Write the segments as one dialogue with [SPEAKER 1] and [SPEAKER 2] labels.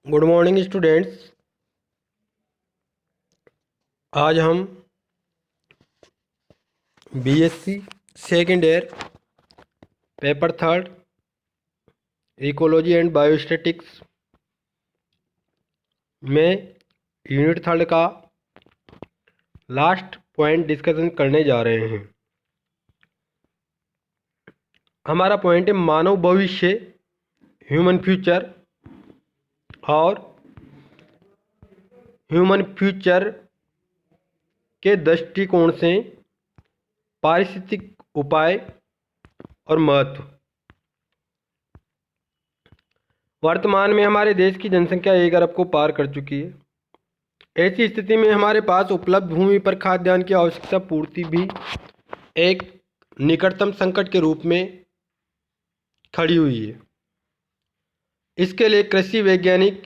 [SPEAKER 1] Good morning students. आज हम BSc second year paper third ecology and biostatics में unit third का last point discussion करने जा रहे हैं। हमारा पॉइंट है मानव भविष्य, ह्यूमन फ्यूचर और ह्यूमन फ्यूचर के दृष्टिकोण से पारिस्थितिक उपाय और महत्व। वर्तमान में हमारे देश की जनसंख्या 1 अरब को पार कर चुकी है। ऐसी स्थिति में हमारे पास उपलब्ध भूमि पर खाद्यान्न की आवश्यकता पूर्ति भी एक निकटतम संकट के रूप में खड़ी हुई है। इसके लिए कृषि वैज्ञानिक,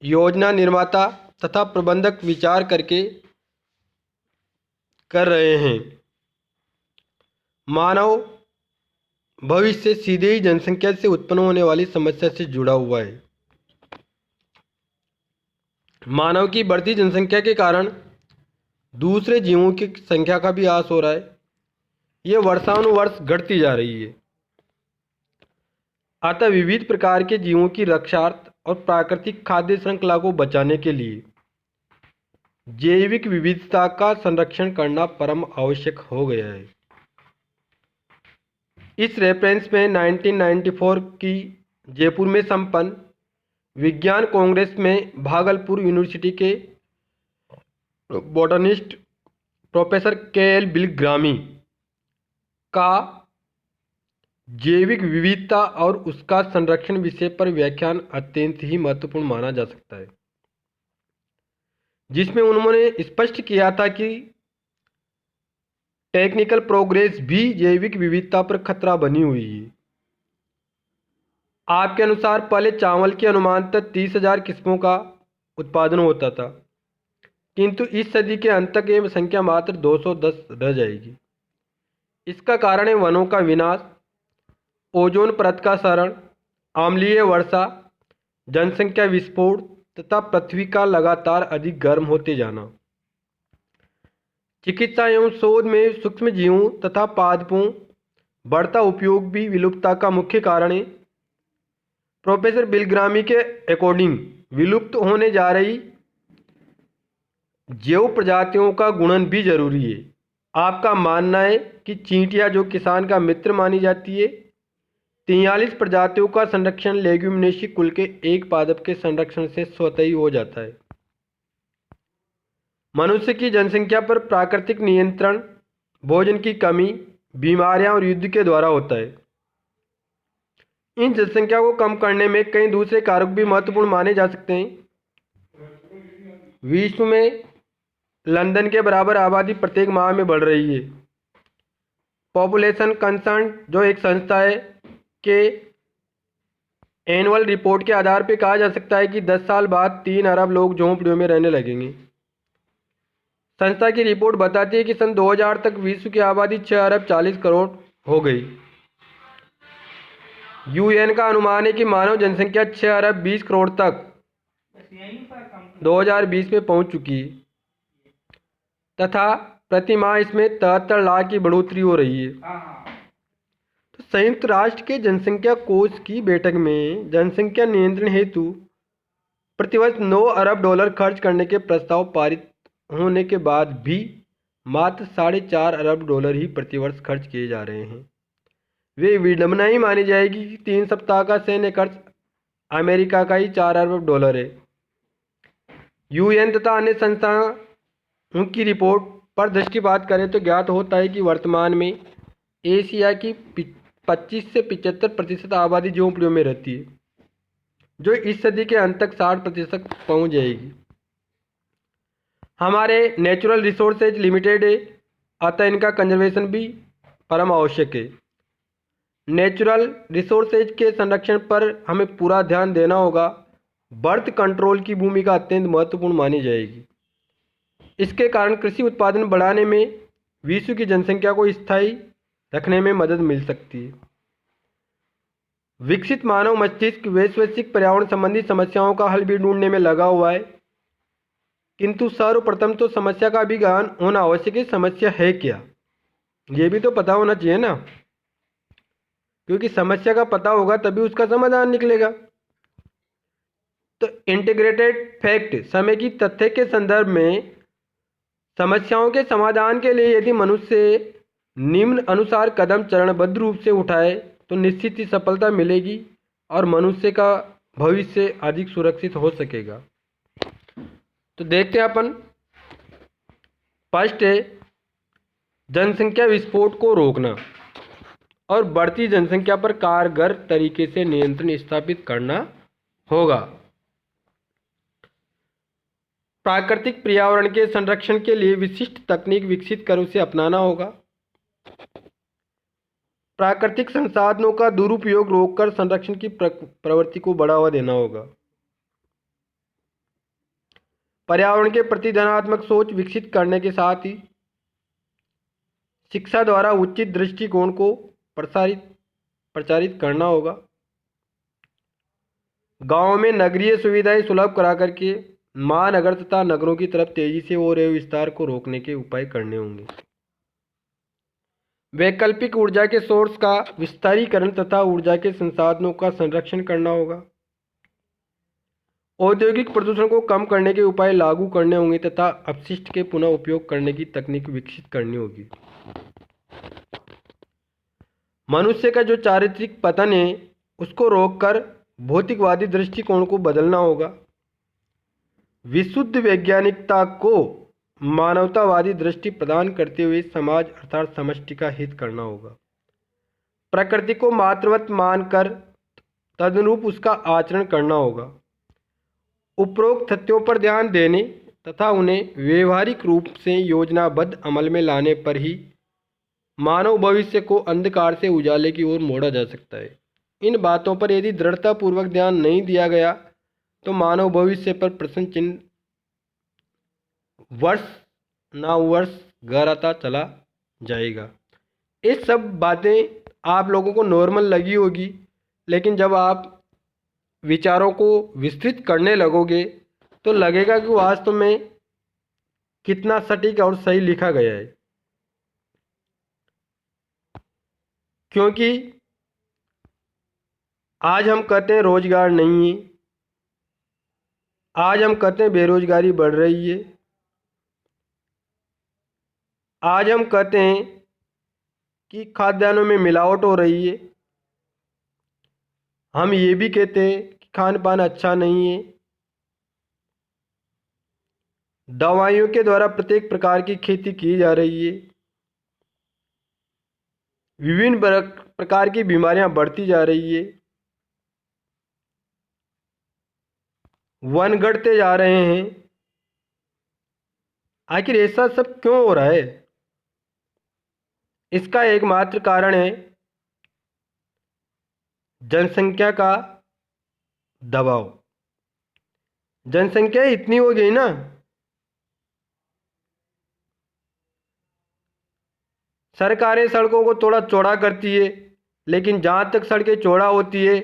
[SPEAKER 1] योजना निर्माता तथा प्रबंधक विचार कर रहे हैं। मानव भविष्य सीधे ही जनसंख्या से उत्पन्न होने वाली समस्या से जुड़ा हुआ है। मानव की बढ़ती जनसंख्या के कारण दूसरे जीवों की संख्या का भी ह्रास हो रहा है। ये वर्षानुवर्ष घटती जा रही है। अतः विविध प्रकार के जीवों की रक्षार्थ और प्राकृतिक खाद्य श्रृंखला को बचाने के लिए जैविक विविधता का संरक्षण करना परम आवश्यक हो गया है। इस रेफरेंस में 1994 की जयपुर में संपन्न विज्ञान कांग्रेस में भागलपुर यूनिवर्सिटी के बॉटनिस्ट प्रोफेसर के.एल. बिलग्रामी का जैविक विविधता और उसका संरक्षण विषय पर व्याख्यान अत्यंत ही महत्वपूर्ण माना जा सकता है, जिसमें उन्होंने स्पष्ट किया था कि टेक्निकल प्रोग्रेस भी जैविक विविधता पर खतरा बनी हुई है। आपके अनुसार पहले चावल की अनुमानतः 30,000 किस्मों का उत्पादन होता था, किंतु इस सदी के अंत तक यह संख्या मात्र 210 रह जाएगी। इसका कारण है वनों का विनाश, ओजोन परत का क्षरण, अम्लीय वर्षा, जनसंख्या विस्फोट तथा पृथ्वी का लगातार अधिक गर्म होते जाना। चिकित्सा एवं शोध में सूक्ष्म जीवों तथा पादपों बढ़ता उपयोग भी विलुप्तता का मुख्य कारण है। प्रोफेसर बिलग्रामी के अकॉर्डिंग विलुप्त होने जा रही जैव प्रजातियों का गुणन भी जरूरी है। आपका मानना है कि चींटियां, जो किसान का मित्र मानी जाती है, 43 प्रजातियों का संरक्षण लेग्यूमिनेसी कुल के एक पादप के संरक्षण से स्वतः ही हो जाता है। मनुष्य की जनसंख्या पर प्राकृतिक नियंत्रण भोजन की कमी, बीमारियां और युद्ध के द्वारा होता है। इन जनसंख्या को कम करने में कई दूसरे कारक भी महत्वपूर्ण माने जा सकते हैं। विश्व में लंदन के बराबर आबादी प्रत्येक माह में बढ़ रही है। पॉपुलेशन कंसर्न, जो एक संस्था है, के एनुअल रिपोर्ट के आधार पर कहा जा सकता है कि 10 साल बाद 3 अरब लोग झोंपड़ियों में रहने लगेंगे। संस्था की रिपोर्ट बताती है कि सन 2000 तक विश्व की आबादी 6 अरब 40 करोड़ हो गई। यूएन का अनुमान है कि मानव जनसंख्या 6 अरब 20 करोड़ तक 2020 में पहुंच चुकी है तथा प्रति माह इसमें 73 लाख की बढ़ोतरी हो रही है। तो संयुक्त राष्ट्र के जनसंख्या कोष की बैठक में जनसंख्या नियंत्रण हेतु प्रतिवर्ष $9 अरब खर्च करने के प्रस्ताव पारित होने के बाद भी मात्र $4.5 अरब ही प्रतिवर्ष खर्च किए जा रहे हैं। वे विडंबना ही मानी जाएगी कि 3 सप्ताह का सैन्य खर्च अमेरिका का ही $4 अरब है। यूएन तथा अन्य संस्थाओं की रिपोर्ट पर दृष्टिपात करें तो ज्ञात होता है कि वर्तमान में एशिया की 25 से 75% आबादी झोंपड़ियों में रहती है, जो इस सदी के अंत तक 60% पहुंच जाएगी। हमारे नेचुरल रिसोर्सेज लिमिटेड है, अतः इनका कंजर्वेशन भी परम आवश्यक है। नेचुरल रिसोर्सेज के संरक्षण पर हमें पूरा ध्यान देना होगा। बर्थ कंट्रोल की भूमिका अत्यंत महत्वपूर्ण मानी जाएगी। इसके कारण कृषि उत्पादन बढ़ाने में विश्व की जनसंख्या को स्थायी रखने में मदद मिल सकती है। विकसित मानव मस्तिष्क वैश्विक पर्यावरण संबंधी समस्याओं का हल भी ढूंढने में लगा हुआ है, किंतु सर्वप्रथम तो समस्या का भी ज्ञान होना आवश्यक है। समस्या है क्या, ये भी तो पता होना चाहिए ना, क्योंकि समस्या का पता होगा तभी उसका समाधान निकलेगा। तो इंटीग्रेटेड फैक्ट, समय की तथ्य के संदर्भ में समस्याओं के समाधान के लिए यदि मनुष्य निम्न अनुसार कदम चरणबद्ध रूप से उठाए तो निश्चित ही सफलता मिलेगी और मनुष्य का भविष्य अधिक सुरक्षित हो सकेगा। तो देखते हैं अपन। फर्स्ट है जनसंख्या विस्फोट को रोकना और बढ़ती जनसंख्या पर कारगर तरीके से नियंत्रण स्थापित करना होगा। प्राकृतिक पर्यावरण के संरक्षण के लिए विशिष्ट तकनीक विकसित कर उसे अपनाना होगा। प्राकृतिक संसाधनों का दुरुपयोग रोककर संरक्षण की प्रवृत्ति को बढ़ावा देना होगा। पर्यावरण के प्रति धनात्मक सोच विकसित करने के साथ ही शिक्षा द्वारा उचित दृष्टिकोण को प्रचारित करना होगा। गांव में नगरीय सुविधाएं सुलभ करा करके महानगर तथा नगरों की तरफ तेजी से हो रहे विस्तार को रोकने के उपाय करने होंगे। वैकल्पिक ऊर्जा के सोर्स का विस्तारीकरण तथा ऊर्जा के संसाधनों का संरक्षण करना होगा। औद्योगिक प्रदूषण को कम करने के उपाय लागू करने होंगे तथा अपशिष्ट के पुनः उपयोग करने की तकनीक विकसित करनी होगी। मनुष्य का जो चारित्रिक पतन है उसको रोककर भौतिकवादी दृष्टिकोण को बदलना होगा। विशुद्ध वैज्ञानिकता को मानवतावादी दृष्टि प्रदान करते हुए समाज अर्थात समष्टि का हित करना होगा। प्रकृति को मातृवत मानकर तदनुरूप उसका आचरण करना होगा। उपरोक्त तथ्यों पर ध्यान देने तथा उन्हें व्यवहारिक रूप से योजनाबद्ध अमल में लाने पर ही मानव भविष्य को अंधकार से उजाले की ओर मोड़ा जा सकता है। इन बातों पर यदि दृढ़तापूर्वक ध्यान नहीं दिया गया तो मानव भविष्य पर प्रश्न चिन्ह वर्ष ना वर्ष गहराता चला जाएगा। ये सब बातें आप लोगों को नॉर्मल लगी होगी, लेकिन जब आप विचारों को विस्तृत करने लगोगे तो लगेगा कि वास्तव में कितना सटीक और सही लिखा गया है। क्योंकि आज हम कहते हैं रोजगार नहीं है, आज हम कहते हैं बेरोजगारी बढ़ रही है, आज हम कहते हैं कि खाद्यान्नों में मिलावट हो रही है, हम ये भी कहते हैं कि खान पान अच्छा नहीं है, दवाइयों के द्वारा प्रत्येक प्रकार की खेती की जा रही है, विभिन्न प्रकार की बीमारियां बढ़ती जा रही है, वन घटते जा रहे हैं। आखिर ऐसा सब क्यों हो रहा है? इसका एकमात्र कारण है जनसंख्या का दबाव। जनसंख्या इतनी हो गई ना, सरकारें सड़कों को थोड़ा चौड़ा करती है, लेकिन जहाँ तक सड़कें चौड़ा होती है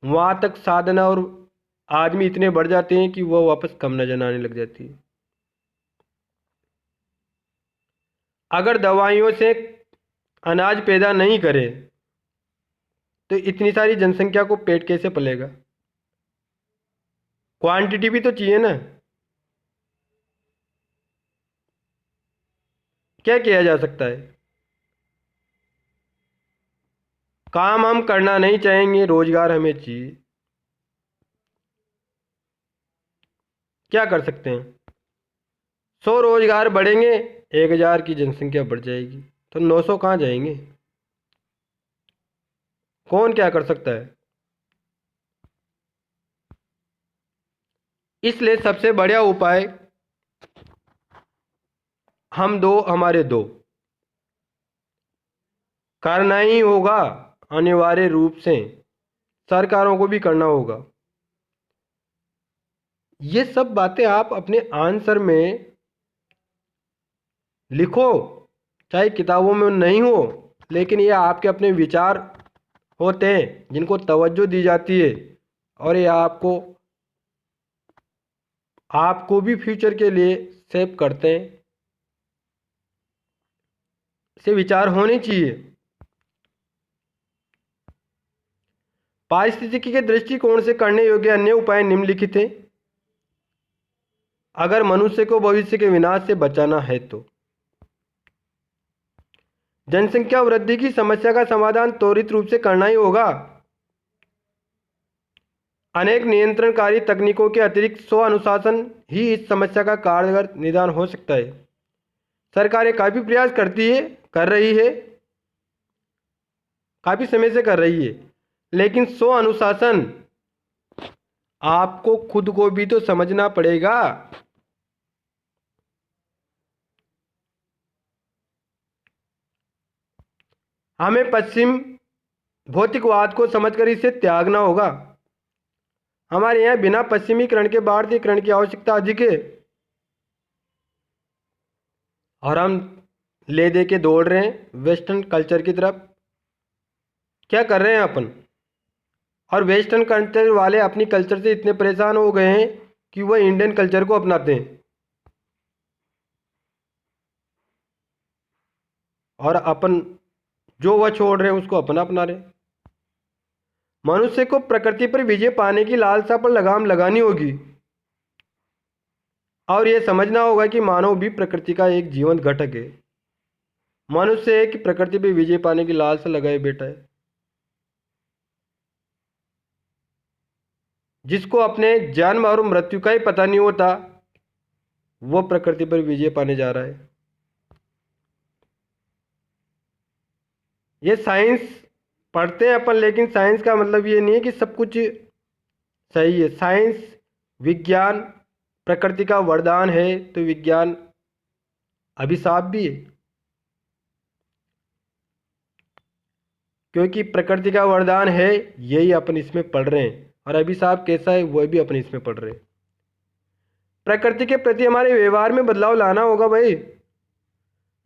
[SPEAKER 1] वहाँ तक साधन और आदमी इतने बढ़ जाते हैं कि वह वापस कम नजर आने लग जाती है। अगर दवाइयों से अनाज पैदा नहीं करे तो इतनी सारी जनसंख्या को पेट कैसे पलेगा? क्वांटिटी भी तो चाहिए ना। क्या किया जा सकता है? काम हम करना नहीं चाहेंगे, रोजगार हमें चाहिए। क्या कर सकते हैं? 100 रोजगार बढ़ेंगे, 1000 की जनसंख्या बढ़ जाएगी, तो 900 कहाँ जाएंगे? कौन क्या कर सकता है? इसलिए सबसे बढ़िया उपाय हम दो हमारे दो करना ही होगा। अनिवार्य रूप से सरकारों को भी करना होगा। ये सब बातें आप अपने आंसर में लिखो, चाहे किताबों में नहीं हो, लेकिन ये आपके अपने विचार होते हैं जिनको तवज्जो दी जाती है और ये आपको भी फ्यूचर के लिए सेव करते हैं, से विचार होने चाहिए। पारिस्थितिकी के दृष्टिकोण से करने योग्य अन्य उपाय निम्नलिखित हैं। अगर मनुष्य को भविष्य के विनाश से बचाना है तो जनसंख्या वृद्धि की समस्या का समाधान त्वरित रूप से करना ही होगा। अनेक नियंत्रणकारी तकनीकों के अतिरिक्त स्व अनुशासन ही इस समस्या का कारगर निदान हो सकता है। सरकारें काफ़ी प्रयास कर रही है, काफ़ी समय से कर रही है, लेकिन स्व अनुशासन आपको खुद को भी तो समझना पड़ेगा। हमें पश्चिम भौतिकवाद को समझकर इसे त्यागना होगा। हमारे यहाँ बिना पश्चिमीकरण के भारतीयकरण की आवश्यकता अधिक है और हम ले दे के दौड़ रहे हैं वेस्टर्न कल्चर की तरफ। क्या कर रहे हैं अपन? और वेस्टर्न कल्चर वाले अपनी कल्चर से इतने परेशान हो गए हैं कि वह इंडियन कल्चर को अपनाते हैं और अपन जो वह छोड़ रहे हैं उसको अपना रहे हैं। मनुष्य को प्रकृति पर विजय पाने की लालसा पर लगाम लगानी होगी और यह समझना होगा कि मानव भी प्रकृति का एक जीवंत घटक है। मनुष्य है कि प्रकृति पर विजय पाने की लालसा लगाए बैठा है। जिसको अपने जन्म और मृत्यु का ही पता नहीं होता, वह प्रकृति पर विजय पाने जा रहा है। ये साइंस पढ़ते हैं अपन, लेकिन साइंस का मतलब ये नहीं है कि सब कुछ सही है। साइंस, विज्ञान प्रकृति का वरदान है तो विज्ञान अभिशाप भी है, क्योंकि प्रकृति का वरदान है यही अपन इसमें पढ़ रहे हैं, और अभिशाप कैसा है वह भी अपन इसमें पढ़ रहे हैं। प्रकृति के प्रति हमारे व्यवहार में बदलाव लाना होगा भाई।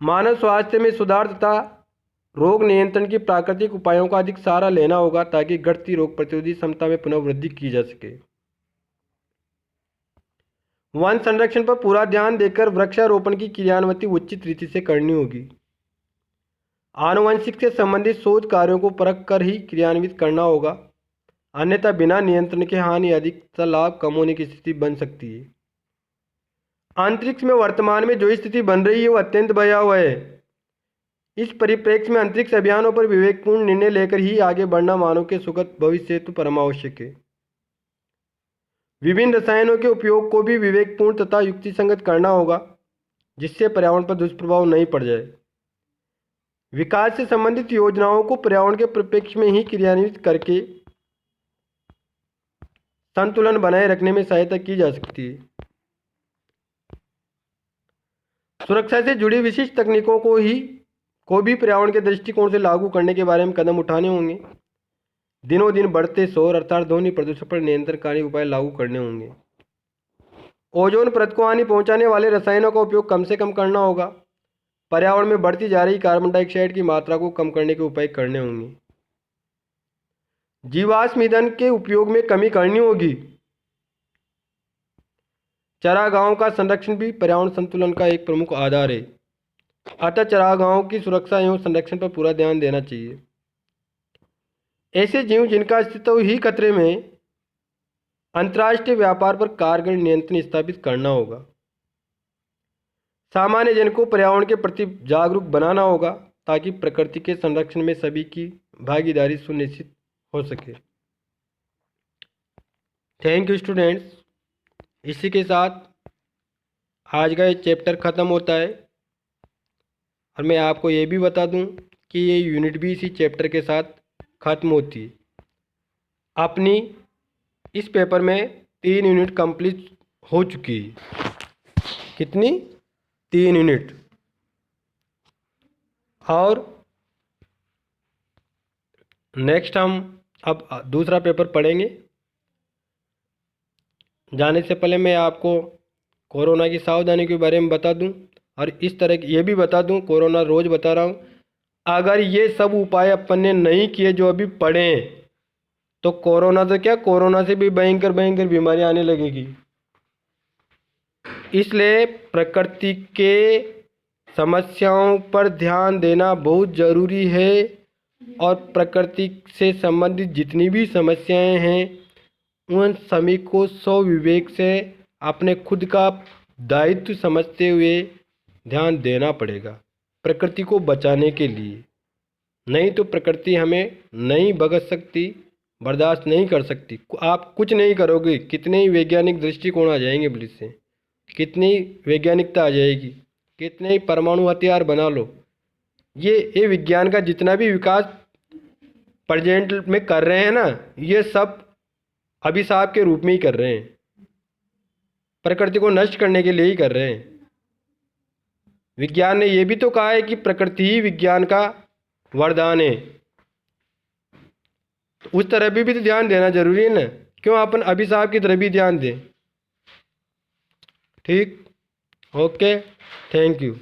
[SPEAKER 1] मानव स्वास्थ्य में सुधार तथा रोग नियंत्रण की प्राकृतिक उपायों का अधिक सहारा लेना होगा ताकि घटती रोग प्रतिरोधी क्षमता में पुनः वृद्धि की जा सके। वन संरक्षण पर पूरा ध्यान देकर वृक्षारोपण की क्रियान्विति उचित रीति से करनी होगी। आनुवंशिक से संबंधित शोध कार्यों को परख कर ही क्रियान्वित करना होगा, अन्यथा बिना नियंत्रण के हानि अधिक तथा लाभ कम होने की स्थिति बन सकती है। अंतरिक्ष में वर्तमान में जो स्थिति बन रही है वह अत्यंत भयावह है। इस परिप्रेक्ष्य में अंतरिक्ष अभियानों पर विवेकपूर्ण निर्णय लेकर ही आगे बढ़ना मानव के सुखद भविष्य हेतु परमावश्यक है। विभिन्न रसायनों के उपयोग को भी विवेकपूर्ण तथा युक्तिसंगत करना होगा, जिससे पर्यावरण पर दुष्प्रभाव नहीं पड़ जाए। विकास से संबंधित योजनाओं को पर्यावरण के परिप्रेक्ष्य में ही क्रियान्वित करके संतुलन बनाए रखने में सहायता की जा सकती है। सुरक्षा से जुड़ी विशिष्ट तकनीकों को भी पर्यावरण के दृष्टिकोण से लागू करने के बारे में कदम उठाने होंगे। दिनों दिन बढ़ते शोर अर्थात ध्वनि प्रदूषण पर नियंत्रणकारी उपाय लागू करने होंगे। ओजोन परत को हानि पहुंचाने वाले रसायनों का उपयोग कम से कम करना होगा। पर्यावरण में बढ़ती जा रही कार्बन डाइऑक्साइड की मात्रा को कम करने के उपाय करने होंगे। जीवाश्म ईंधन के उपयोग में कमी करनी होगी। चरागाहों का संरक्षण भी पर्यावरण संतुलन का एक प्रमुख आधार है, अतः चरागाहों की सुरक्षा एवं संरक्षण पर पूरा ध्यान देना चाहिए। ऐसे जीव जिनका अस्तित्व ही खतरे में, अंतर्राष्ट्रीय व्यापार पर कारगर नियंत्रण स्थापित करना होगा। सामान्य जन को पर्यावरण के प्रति जागरूक बनाना होगा ताकि प्रकृति के संरक्षण में सभी की भागीदारी सुनिश्चित हो सके। Thank you students. इसी के साथ आज का ये चैप्टर ख़त्म होता है, और मैं आपको ये भी बता दूं कि ये यूनिट भी इसी चैप्टर के साथ ख़त्म होती है। अपनी इस पेपर में 3 यूनिट कंप्लीट हो चुकी है। कितनी? 3 यूनिट। और नेक्स्ट हम अब दूसरा पेपर पढ़ेंगे। जाने से पहले मैं आपको कोरोना की सावधानी के बारे में बता दूं, और इस तरह की ये भी बता दूं, कोरोना रोज़ बता रहा हूं, अगर ये सब उपाय अपन ने नहीं किए जो अभी पढ़े हैं, तो कोरोना तो क्या, कोरोना से भी भयंकर भयंकर बीमारियां आने लगेगी। इसलिए प्रकृति के समस्याओं पर ध्यान देना बहुत ज़रूरी है और प्रकृति से संबंधित जितनी भी समस्याएं हैं उन सभी को स्वविवेक से अपने खुद का दायित्व समझते हुए ध्यान देना पड़ेगा प्रकृति को बचाने के लिए। नहीं तो प्रकृति हमें नहीं भगत सकती, बर्दाश्त नहीं कर सकती। आप कुछ नहीं करोगे, कितने ही वैज्ञानिक दृष्टिकोण आ जाएंगे पुलिस से, कितनी वैज्ञानिकता आ जाएगी, कितने ही परमाणु हथियार बना लो, ये विज्ञान का जितना भी विकास प्रेजेंट में कर रहे हैं ना, ये सब अभिशाप के रूप में ही कर रहे हैं, प्रकृति को नष्ट करने के लिए ही कर रहे हैं। विज्ञान ने ये भी तो कहा है कि प्रकृति ही विज्ञान का वरदान है, तो उस तरफ भी तो ध्यान देना जरूरी है ना। क्यों अपन अभिशाप की तरफ भी ध्यान दें। ठीक, ओके, थैंक यू।